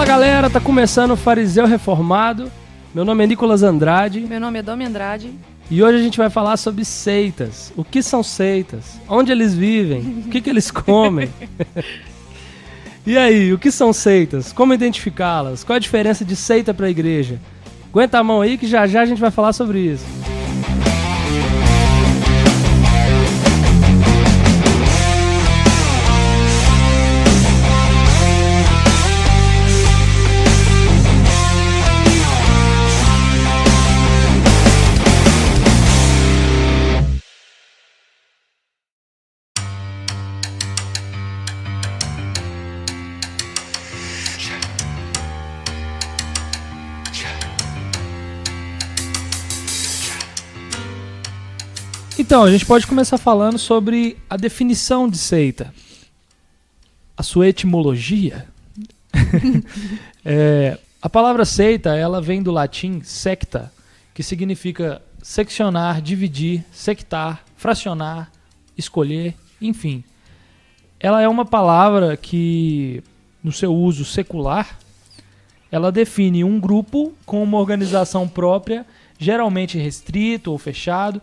Galera, tá começando o Fariseu Reformado. Meu nome é Nicolas Andrade. Meu nome é Domi Andrade. E hoje a gente vai falar sobre seitas. O que são seitas? Onde eles vivem? O que eles comem? E aí, o que são seitas? Como identificá-las? Qual a diferença de seita para a igreja? Aguenta a mão aí que já a gente vai falar sobre isso. Então, a gente pode começar falando sobre a definição de seita. A sua etimologia. A palavra seita, ela vem do latim secta, que significa seccionar, dividir, sectar, fracionar, escolher, enfim. Ela é uma palavra que, no seu uso secular, ela define um grupo com uma organização própria, geralmente restrito ou fechado,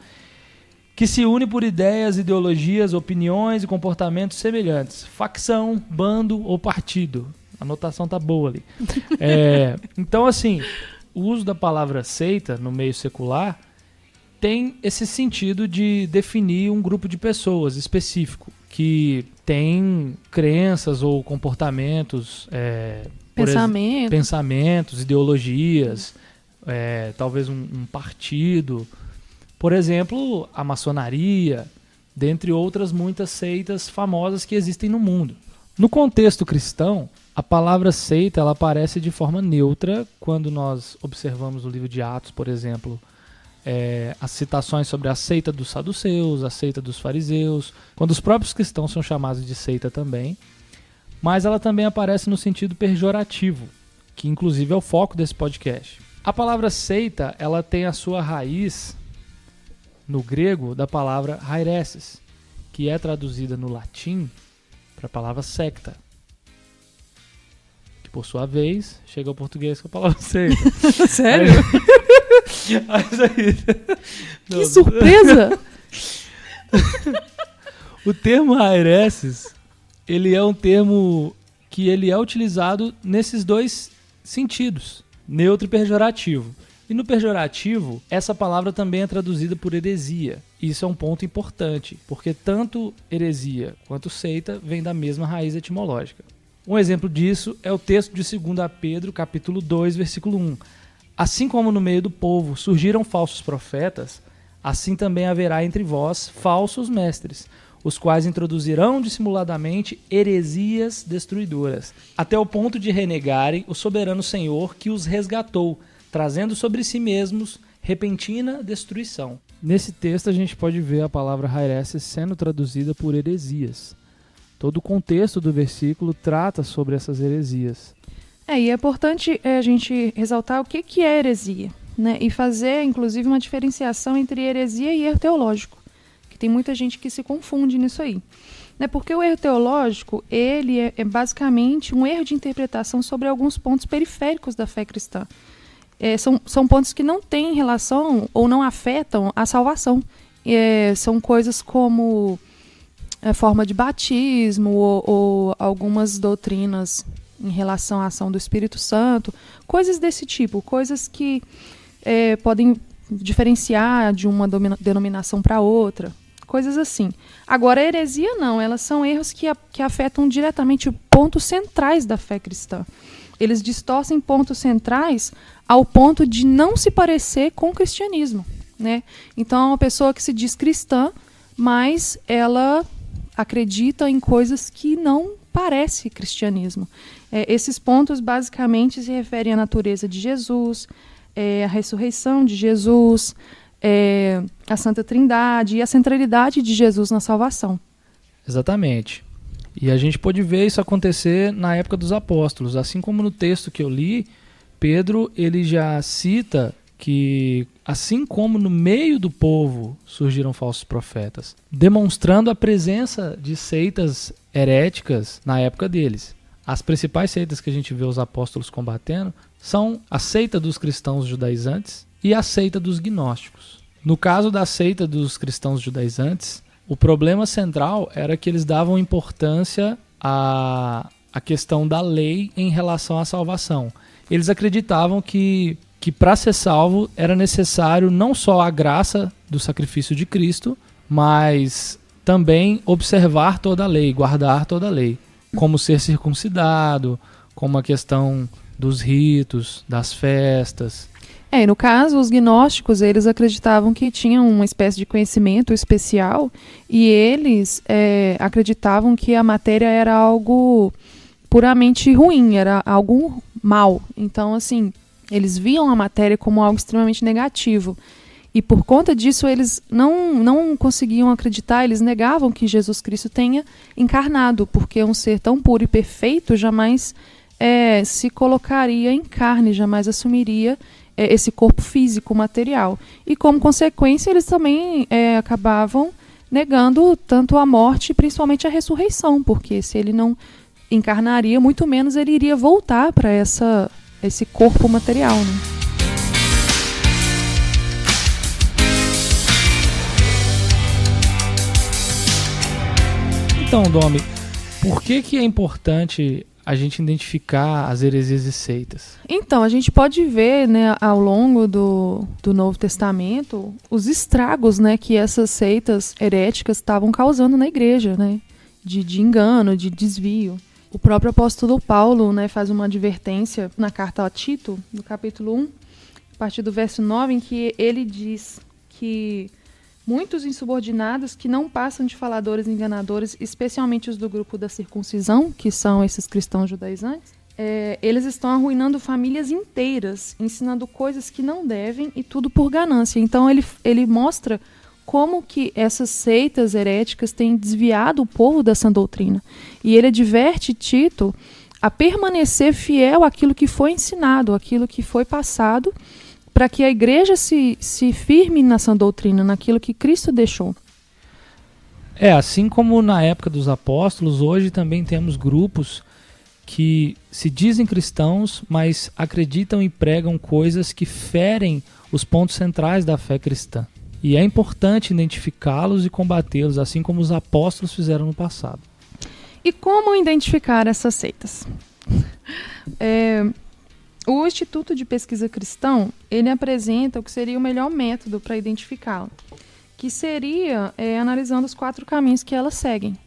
que se une por ideias, ideologias, opiniões e comportamentos semelhantes. Facção, bando ou partido. A anotação tá boa ali. Então, assim, o uso da palavra seita no meio secular tem esse sentido de definir um grupo de pessoas específico que tem crenças ou comportamentos, pensamentos, ideologias, talvez um partido. Por exemplo, a maçonaria, dentre outras muitas seitas famosas que existem no mundo. No contexto cristão, a palavra seita ela aparece de forma neutra quando nós observamos no livro de Atos, por exemplo, as citações sobre a seita dos saduceus, a seita dos fariseus, quando os próprios cristãos são chamados de seita também, mas ela também aparece no sentido pejorativo, que inclusive é o foco desse podcast. A palavra seita ela tem a sua raiz no grego da palavra haireses, que é traduzida no latim para a palavra secta, que por sua vez chega ao português com a palavra seita. Sério? Que surpresa! O termo haireses, ele é um termo que ele é utilizado nesses dois sentidos, neutro e pejorativo. E no pejorativo, essa palavra também é traduzida por heresia. Isso é um ponto importante, porque tanto heresia quanto seita vêm da mesma raiz etimológica. Um exemplo disso é o texto de 2 Pedro, capítulo 2, versículo 1. Assim como no meio do povo surgiram falsos profetas, assim também haverá entre vós falsos mestres, os quais introduzirão dissimuladamente heresias destruidoras, até o ponto de renegarem o soberano Senhor que os resgatou, trazendo sobre si mesmos repentina destruição. Nesse texto a gente pode ver a palavra haireses sendo traduzida por heresias. Todo o contexto do versículo trata sobre essas heresias. E é importante a gente ressaltar o que é heresia, né? E fazer, inclusive, uma diferenciação entre heresia e erro teológico, que tem muita gente que se confunde nisso aí. Porque o erro teológico ele é basicamente um erro de interpretação sobre alguns pontos periféricos da fé cristã. São pontos que não têm relação ou não afetam a salvação. São coisas como a forma de batismo ou algumas doutrinas em relação à ação do Espírito Santo, coisas desse tipo, coisas que podem diferenciar de uma denominação para outra, coisas assim. Agora, a heresia não, elas são erros que afetam diretamente pontos centrais da fé cristã. Eles distorcem pontos centrais ao ponto de não se parecer com o cristianismo, né? Então, é uma pessoa que se diz cristã, mas ela acredita em coisas que não parecem cristianismo. Esses pontos, basicamente, se referem à natureza de Jesus, à ressurreição de Jesus, à Santa Trindade e à centralidade de Jesus na salvação. Exatamente. E a gente pode ver isso acontecer na época dos apóstolos. Assim como no texto que eu li, Pedro ele já cita que, assim como no meio do povo surgiram falsos profetas, demonstrando a presença de seitas heréticas na época deles. as principais seitas que a gente vê os apóstolos combatendo são a seita dos cristãos judaizantes e a seita dos gnósticos. No caso da seita dos cristãos judaizantes, o problema central era que eles davam importância à questão da lei em relação à salvação. Eles acreditavam que para ser salvo era necessário não só a graça do sacrifício de Cristo, mas também observar toda a lei, guardar toda a lei, como ser circuncidado, como a questão dos ritos, das festas. E no caso, os gnósticos, eles acreditavam que tinham uma espécie de conhecimento especial e eles acreditavam que a matéria era algo puramente ruim, era algo mal. Então, assim, eles viam a matéria como algo extremamente negativo. E por conta disso, eles não conseguiam acreditar, eles negavam que Jesus Cristo tenha encarnado, porque um ser tão puro e perfeito jamais se colocaria em carne, jamais assumiria esse corpo físico, material. E como consequência, eles também acabavam negando tanto a morte, principalmente a ressurreição, porque se ele não encarnaria, muito menos ele iria voltar para esse corpo material, né? Então, Domi, por que é importante a gente identificar as heresias e seitas? Então, a gente pode ver, né, ao longo do Novo Testamento os estragos, né, que essas seitas heréticas estavam causando na igreja, né, de engano, de desvio. O próprio apóstolo Paulo, né, faz uma advertência na carta a Tito, no capítulo 1, a partir do verso 9, em que ele diz que muitos insubordinados que não passam de faladores enganadores, especialmente os do grupo da circuncisão, que são esses cristãos judaizantes, eles estão arruinando famílias inteiras, ensinando coisas que não devem e tudo por ganância. Então ele mostra como que essas seitas heréticas têm desviado o povo da sã doutrina. E ele adverte Tito a permanecer fiel àquilo que foi ensinado, àquilo que foi passado, para que a igreja se firme na sã doutrina, naquilo que Cristo deixou. Assim como na época dos apóstolos, hoje também temos grupos que se dizem cristãos, mas acreditam e pregam coisas que ferem os pontos centrais da fé cristã. E é importante identificá-los e combatê-los, assim como os apóstolos fizeram no passado. E como identificar essas seitas? O Instituto de Pesquisa Cristão, ele apresenta o que seria o melhor método para identificá-lo, que seria analisando os 4 caminhos que elas seguem.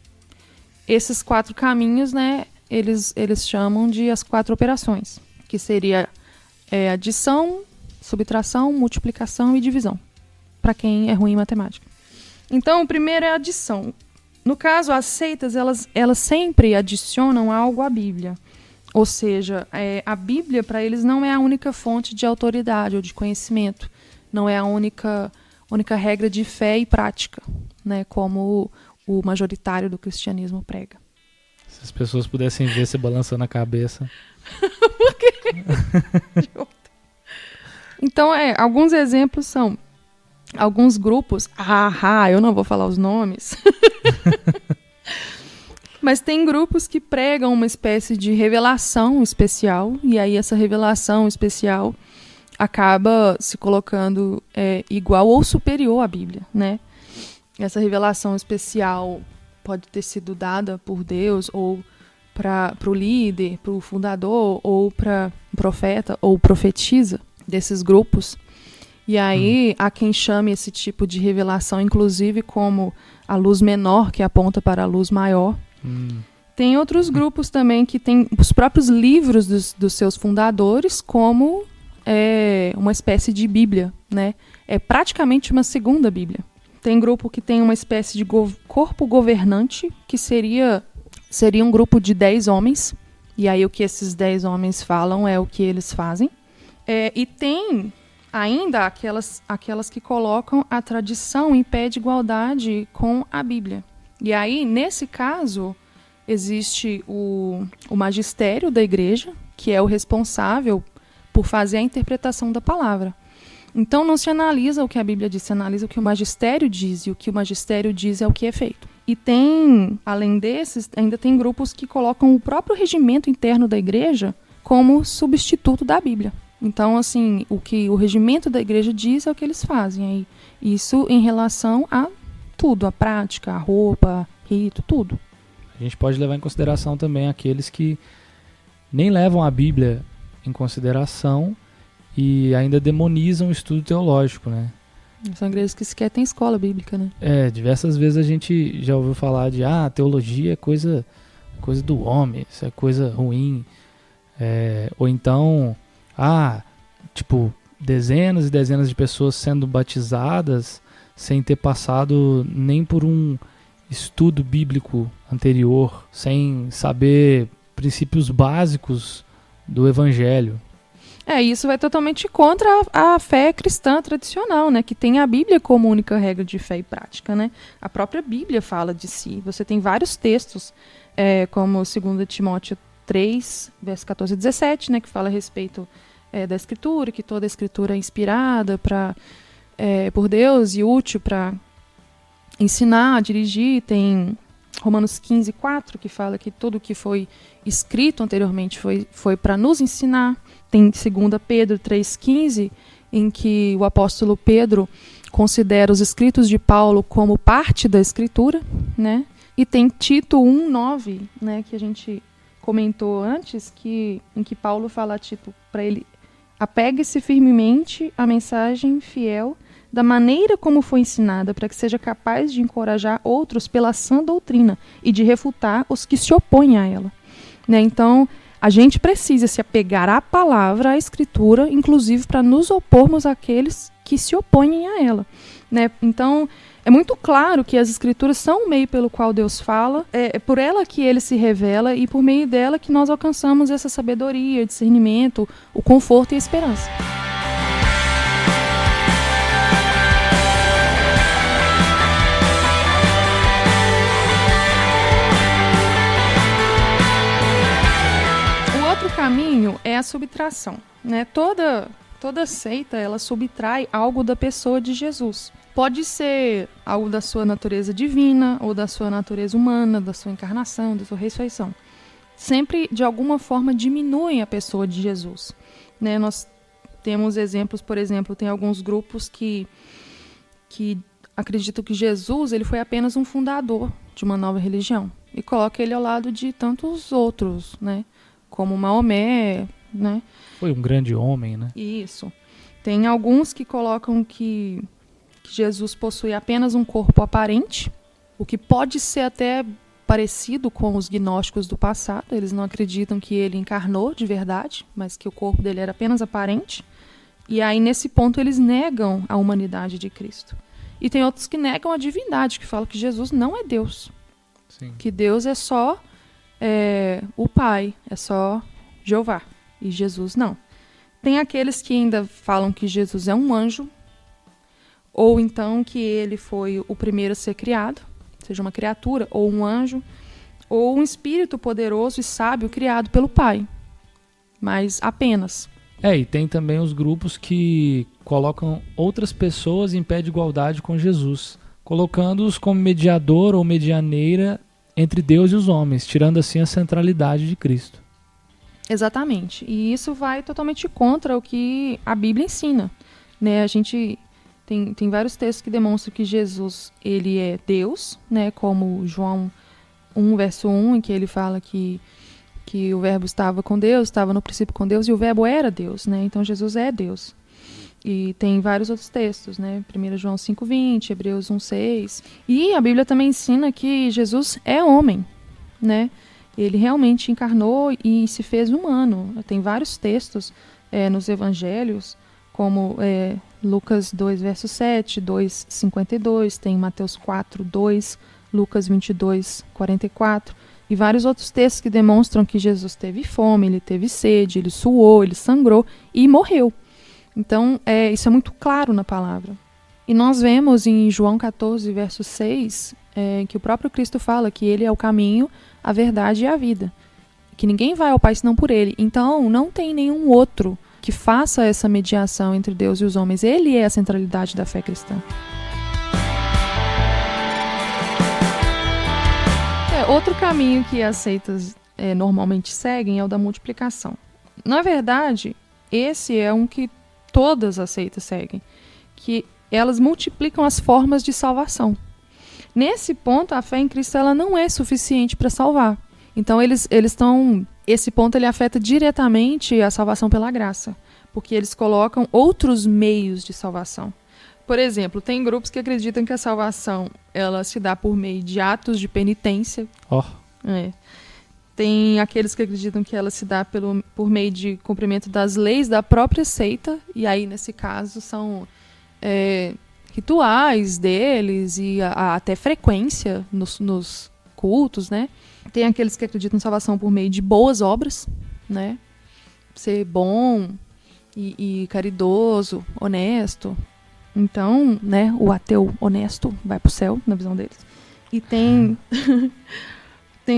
Esses 4 caminhos, né, eles chamam de as 4 operações, que seria adição, subtração, multiplicação e divisão, para quem é ruim em matemática. Então, o primeiro é a adição. No caso, as seitas, elas sempre adicionam algo à Bíblia. Ou seja, a Bíblia para eles não é a única fonte de autoridade ou de conhecimento. Não é a única regra de fé e prática, né, como o majoritário do cristianismo prega. Se as pessoas pudessem ver você balançando a cabeça. Por quê? Então, alguns exemplos são alguns grupos. Eu não vou falar os nomes. Mas tem grupos que pregam uma espécie de revelação especial, e aí essa revelação especial acaba se colocando igual ou superior à Bíblia, né? Essa revelação especial pode ter sido dada por Deus, ou para o líder, para o fundador, ou para o profeta, ou profetisa desses grupos. E aí há quem chame esse tipo de revelação, inclusive, como a luz menor que aponta para a luz maior. Tem outros grupos também que têm os próprios livros dos seus fundadores como uma espécie de Bíblia, né? É praticamente uma segunda Bíblia. Tem grupo que tem uma espécie de corpo governante, que seria um grupo de 10 homens, e aí o que esses 10 homens falam é o que eles fazem. E tem ainda aquelas que colocam a tradição em pé de igualdade com a Bíblia. E aí, nesse caso, existe o magistério da igreja, que é o responsável por fazer a interpretação da palavra. Então, não se analisa o que a Bíblia diz, se analisa o que o magistério diz, e o que o magistério diz é o que é feito. E tem, além desses, ainda tem grupos que colocam o próprio regimento interno da igreja como substituto da Bíblia. Então, assim, o que o regimento da igreja diz é o que eles fazem. Aí, isso em relação a tudo, a prática, a roupa, rito, tudo. A gente pode levar em consideração também aqueles que nem levam a Bíblia em consideração e ainda demonizam o estudo teológico, né? São igrejas que sequer têm escola bíblica, né? Diversas vezes a gente já ouviu falar de teologia é coisa do homem, isso é coisa ruim. Ou então, dezenas e dezenas de pessoas sendo batizadas sem ter passado nem por um estudo bíblico anterior, sem saber princípios básicos do evangelho. Isso vai totalmente contra a fé cristã tradicional, né? Que tem a Bíblia como única regra de fé e prática, né? A própria Bíblia fala de si. Você tem vários textos, como 2 Timóteo 3, verso 14 e 17, né? Que fala a respeito da Escritura, que toda a Escritura é inspirada por Deus e útil para ensinar, dirigir. Tem Romanos 15, 4, que fala que tudo que foi escrito anteriormente foi para nos ensinar. Tem 2 Pedro 3,15, em que o apóstolo Pedro considera os escritos de Paulo como parte da Escritura, né? E tem Tito 1,9, né, que a gente comentou antes, em que Paulo fala a Tito para ele: apegue-se firmemente à mensagem fiel da maneira como foi ensinada, para que seja capaz de encorajar outros pela sã doutrina e de refutar os que se opõem a ela. Né? Então, a gente precisa se apegar à palavra, à Escritura, inclusive para nos opormos àqueles que se opõem a ela. Né? Então, é muito claro que as Escrituras são o meio pelo qual Deus fala, é por ela que ele se revela e por meio dela que nós alcançamos essa sabedoria, discernimento, o conforto e a esperança. O caminho é a subtração, né? Toda seita, ela subtrai algo da pessoa de Jesus. Pode ser algo da sua natureza divina ou da sua natureza humana, da sua encarnação, da sua ressurreição. Sempre, de alguma forma, diminuem a pessoa de Jesus. Né? Nós temos exemplos, por exemplo, tem alguns grupos que acreditam que Jesus ele foi apenas um fundador de uma nova religião e coloca ele ao lado de tantos outros, né? Como Maomé, né? Foi um grande homem, né? Isso. Tem alguns que colocam que Jesus possui apenas um corpo aparente, o que pode ser até parecido com os gnósticos do passado. Eles não acreditam que ele encarnou de verdade, mas que o corpo dele era apenas aparente. E aí, nesse ponto, eles negam a humanidade de Cristo. E tem outros que negam a divindade, que falam que Jesus não é Deus. Sim. Que Deus é só o Pai, é só Jeová, e Jesus não. Tem aqueles que ainda falam que Jesus é um anjo, ou então que ele foi o primeiro a ser criado, seja uma criatura, ou um anjo, ou um espírito poderoso e sábio criado pelo Pai, mas apenas. E tem também os grupos que colocam outras pessoas em pé de igualdade com Jesus, colocando-os como mediador ou medianeira entre Deus e os homens, tirando assim a centralidade de Cristo. Exatamente. E isso vai totalmente contra o que a Bíblia ensina. Né? A gente tem vários textos que demonstram que Jesus ele é Deus, né? Como João 1, verso 1, em que ele fala que o verbo estava com Deus, estava no princípio com Deus, e o verbo era Deus. Né? Então Jesus é Deus. E tem vários outros textos, né? 1 João 5,20, Hebreus 1,6. E a Bíblia também ensina que Jesus é homem, né? Ele realmente encarnou e se fez humano. Tem vários textos nos evangelhos, como Lucas 2, verso 7, 2,52, tem Mateus 4, 2, Lucas 22, 44, e vários outros textos que demonstram que Jesus teve fome, ele teve sede, ele suou, ele sangrou e morreu. Então, isso é muito claro na palavra. E nós vemos em João 14, verso 6, que o próprio Cristo fala que ele é o caminho, a verdade e a vida. Que ninguém vai ao Pai senão por ele. Então, não tem nenhum outro que faça essa mediação entre Deus e os homens. Ele é a centralidade da fé cristã. Outro caminho que as seitas normalmente seguem é o da multiplicação. Na verdade, esse é um que todas as seitas seguem, que elas multiplicam as formas de salvação. Nesse ponto, a fé em Cristo ela não é suficiente para salvar. Então, eles estão... Esse ponto ele afeta diretamente a salvação pela graça, porque eles colocam outros meios de salvação. Por exemplo, tem grupos que acreditam que a salvação ela se dá por meio de atos de penitência. Tem aqueles que acreditam que ela se dá por meio de cumprimento das leis da própria seita, e aí, nesse caso, são rituais deles e até frequência nos cultos, né? Tem aqueles que acreditam em salvação por meio de boas obras, né? Ser bom e caridoso, honesto. Então, né, o ateu honesto vai pro céu, na visão deles. E tem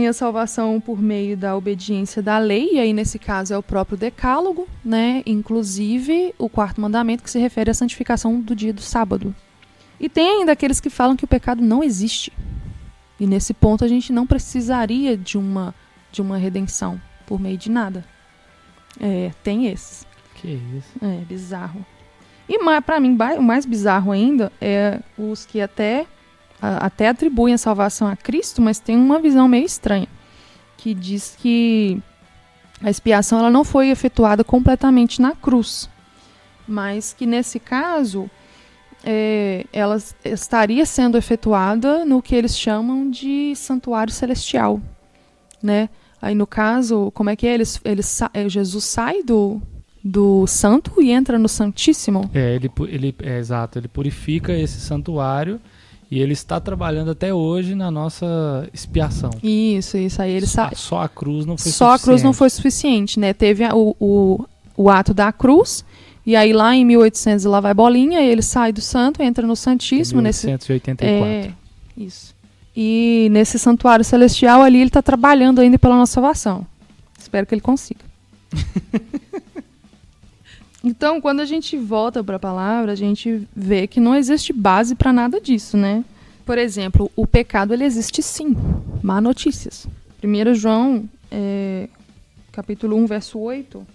a salvação por meio da obediência da lei, e aí nesse caso é o próprio decálogo, né? Inclusive o 4º mandamento, que se refere à santificação do dia do sábado. E tem ainda aqueles que falam que o pecado não existe. E nesse ponto a gente não precisaria de uma redenção por meio de nada. Tem esses. Que isso? Bizarro. E para mim, o mais bizarro ainda é os que até atribuem a salvação a Cristo, mas tem uma visão meio estranha, que diz que a expiação ela não foi efetuada completamente na cruz, mas que nesse caso ela estaria sendo efetuada no que eles chamam de santuário celestial, né? Aí no caso, como é que é? Jesus sai do santo e entra no santíssimo? Exato, ele purifica esse santuário e ele está trabalhando até hoje na nossa expiação. Isso, aí ele só a cruz não foi suficiente. Só a cruz não foi suficiente, né? Teve o ato da cruz, e aí lá em 1800 lá vai bolinha, ele sai do santo, entra no santíssimo. 1884. Isso. E nesse santuário celestial ali ele está trabalhando ainda pela nossa salvação. Espero que ele consiga. Então, quando a gente volta para a palavra, a gente vê que não existe base para nada disso, né? Por exemplo, o pecado ele existe sim. Má notícias. 1 João, capítulo 1, verso 8,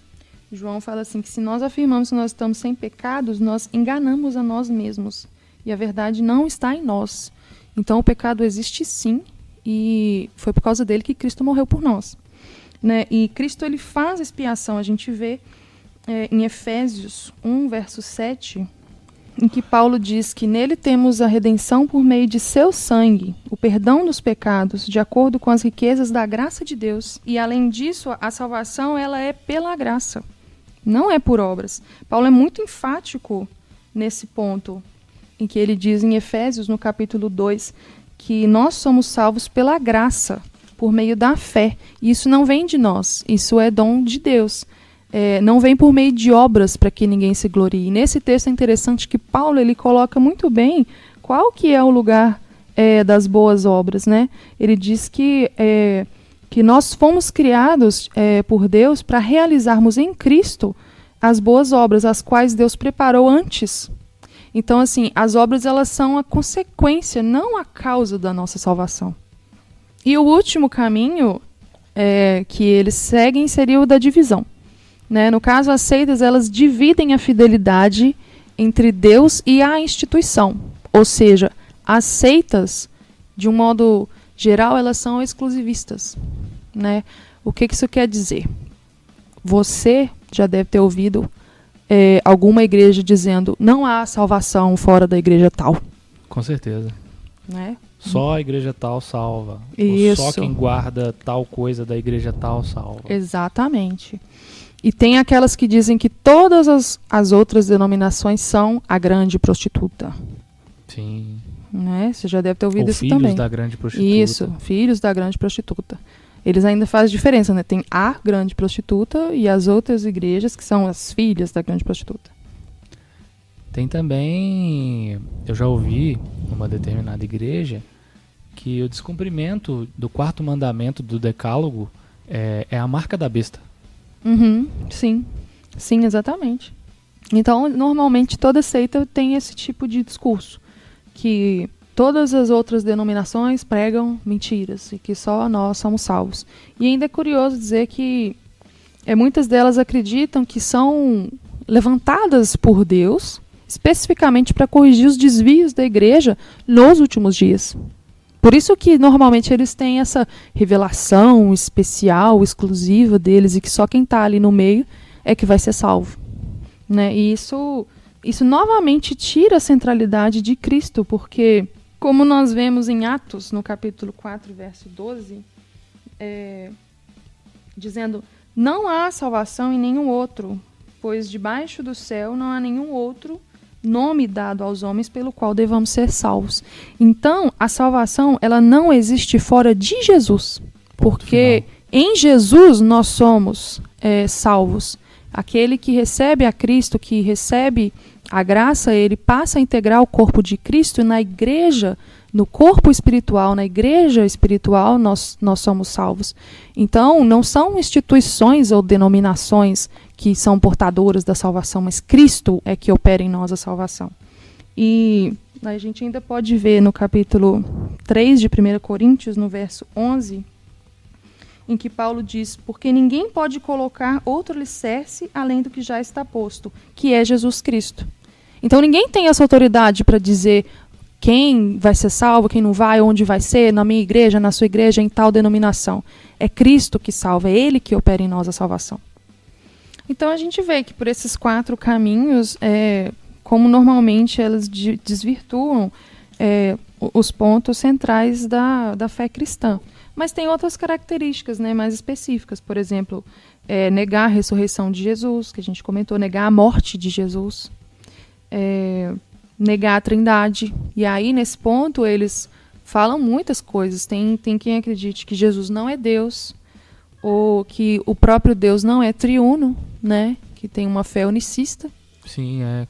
João fala assim, que se nós afirmamos que nós estamos sem pecados, nós enganamos a nós mesmos. E a verdade não está em nós. Então, o pecado existe sim, e foi por causa dele que Cristo morreu por nós, né? E Cristo ele faz expiação. A gente vê em Efésios 1, verso 7, em que Paulo diz que nele temos a redenção por meio de seu sangue, o perdão dos pecados, de acordo com as riquezas da graça de Deus. E além disso, a salvação ela é pela graça, não é por obras. Paulo é muito enfático nesse ponto, em que ele diz em Efésios, no capítulo 2, que nós somos salvos pela graça, por meio da fé. E isso não vem de nós, isso é dom de Deus. Não vem por meio de obras para que ninguém se glorie. E nesse texto é interessante que Paulo ele coloca muito bem qual que é o lugar das boas obras, né? Ele diz que nós fomos criados por Deus para realizarmos em Cristo as boas obras, as quais Deus preparou antes. Então, assim, as obras elas são a consequência, não a causa da nossa salvação. E o último caminho que eles seguem seria o da divisão. Né? No caso, as seitas elas dividem a fidelidade entre Deus e a instituição. Ou seja, as seitas, de um modo geral, elas são exclusivistas. Né? O que isso quer dizer? Você já deve ter ouvido alguma igreja dizendo não há salvação fora da igreja tal. Com certeza. Né? Só a igreja tal salva. Isso. Ou só quem guarda tal coisa da igreja tal salva. Exatamente. E tem aquelas que dizem que todas as outras denominações são a grande prostituta. Sim. Né? Você já deve ter ouvido isso também. Filhos da grande prostituta. Isso, filhos da grande prostituta. Eles ainda fazem diferença, né? Tem a grande prostituta e as outras igrejas que são as filhas da grande prostituta. Tem também, eu já ouvi numa determinada igreja, que o descumprimento do 4º mandamento do decálogo é a marca da besta. Uhum, sim, exatamente. Então, normalmente, toda seita tem esse tipo de discurso, que todas as outras denominações pregam mentiras e que só nós somos salvos. E ainda é curioso dizer que muitas delas acreditam que são levantadas por Deus especificamente para corrigir os desvios da igreja nos últimos dias. Por isso que normalmente eles têm essa revelação especial, exclusiva deles, e que só quem está ali no meio é que vai ser salvo. Né? E isso novamente tira a centralidade de Cristo, porque, como nós vemos em Atos, no capítulo 4, verso 12, dizendo: não há salvação em nenhum outro, pois debaixo do céu não há nenhum outro nome dado aos homens pelo qual devamos ser salvos. Então, a salvação, ela não existe fora de Jesus, porque em Jesus nós somos salvos. Aquele que recebe a Cristo, que recebe a graça, ele passa a integrar o corpo de Cristo, e na igreja, no corpo espiritual, na igreja espiritual, nós somos salvos. Então, não são instituições ou denominações que são portadoras da salvação, mas Cristo é que opera em nós a salvação. E a gente ainda pode ver no capítulo 3 de 1 Coríntios, no verso 11, em que Paulo diz: porque ninguém pode colocar outro alicerce além do que já está posto, que é Jesus Cristo. Então ninguém tem essa autoridade para dizer quem vai ser salvo, quem não vai, onde vai ser, na minha igreja, na sua igreja, em tal denominação. É Cristo que salva, é Ele que opera em nós a salvação. Então a gente vê que por esses 4 caminhos, como normalmente elas desvirtuam os pontos centrais da fé cristã. Mas tem outras características, né, mais específicas. Por exemplo, negar a ressurreição de Jesus, que a gente comentou, negar a morte de Jesus, negar a Trindade. E aí, nesse ponto, eles falam muitas coisas. Tem quem acredite que Jesus não é Deus, ou que o próprio Deus não é triuno, né, que tem uma fé unicista. Sim, é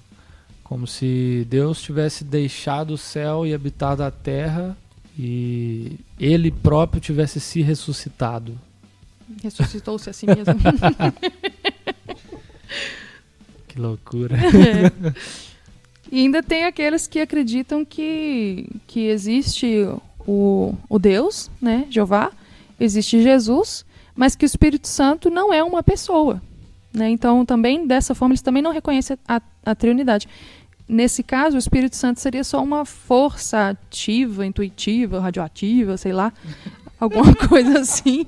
como se Deus tivesse deixado o céu e habitado a terra, e ele próprio tivesse se ressuscitado. Ressuscitou-se a si mesmo. Que loucura. E ainda tem aqueles que acreditam que existe o Deus, né, Jeová, existe Jesus, mas que o Espírito Santo não é uma pessoa. Né? Então, também, dessa forma, eles também não reconhecem a Trindade. Nesse caso, o Espírito Santo seria só uma força ativa, intuitiva, radioativa, sei lá, alguma coisa assim.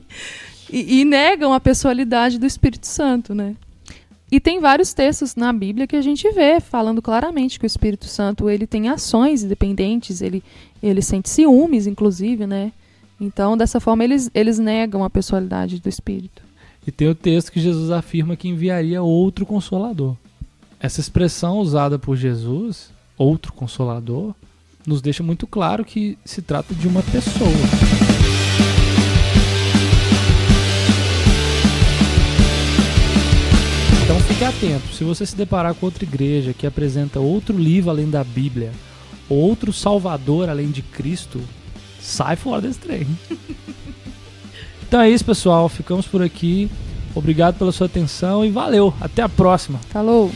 E negam a pessoalidade do Espírito Santo, né? E tem vários textos na Bíblia que a gente vê falando claramente que o Espírito Santo ele tem ações independentes, ele sente ciúmes, inclusive, né? Então, dessa forma, eles negam a pessoalidade do Espírito. E tem o texto que Jesus afirma que enviaria outro Consolador. Essa expressão usada por Jesus, outro Consolador, nos deixa muito claro que se trata de uma pessoa. Então fique atento, se você se deparar com outra igreja que apresenta outro livro além da Bíblia, outro Salvador além de Cristo, sai fora desse trem. Então é isso, pessoal, ficamos por aqui. Obrigado pela sua atenção e valeu, até a próxima. Falou!